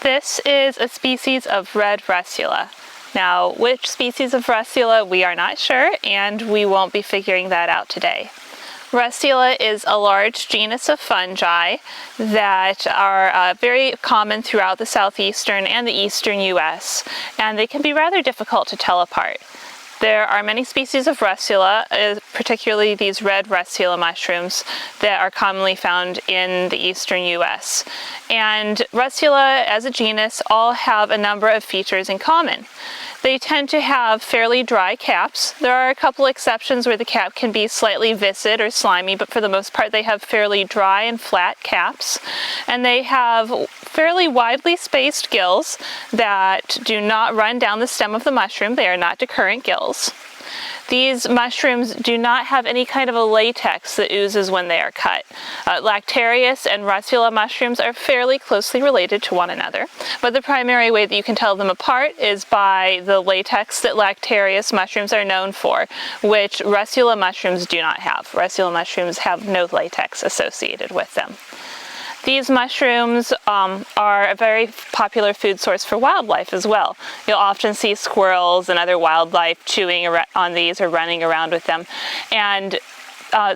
This is a species of red Russula. Now, which species of Russula, we are not sure, and we won't be figuring that out today. Russula is a large genus of fungi that are very common throughout the southeastern and the eastern U.S., and they can be rather difficult to tell apart. There are many species of Russula, particularly these red Russula mushrooms that are commonly found in the eastern U.S. And Russula as a genus all have a number of features in common. They tend to have fairly dry caps. There are a couple exceptions where the cap can be slightly viscid or slimy, but for the most part they have fairly dry and flat caps. And they have fairly widely spaced gills that do not run down the stem of the mushroom. They are not decurrent gills. These mushrooms do not have any kind of a latex that oozes when they are cut. Lactarius and Russula mushrooms are fairly closely related to one another, but the primary way that you can tell them apart is by the latex that Lactarius mushrooms are known for, which Russula mushrooms do not have. Russula mushrooms have no latex associated with them. These mushrooms are a very popular food source for wildlife as well. You'll often see squirrels and other wildlife chewing on these or running around with them. And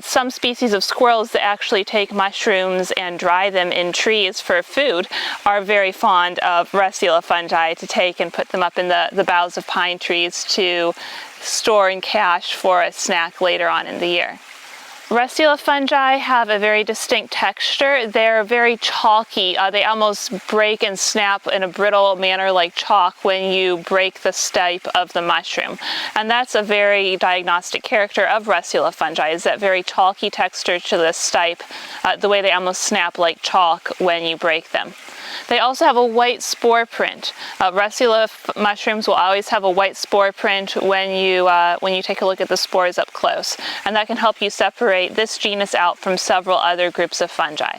some species of squirrels that actually take mushrooms and dry them in trees for food are very fond of Russula fungi to take and put them up in the boughs of pine trees to store and cache for a snack later on in the year. Russula fungi have a very distinct texture. They're very chalky. They almost break and snap in a brittle manner like chalk when you break the stipe of the mushroom. And that's a very diagnostic character of Russula fungi, is that very chalky texture to the stipe, the way they almost snap like chalk when you break them. They also have a white spore print. Russula mushrooms will always have a white spore print when you take a look at the spores up close, and that can help you separate this genus out from several other groups of fungi.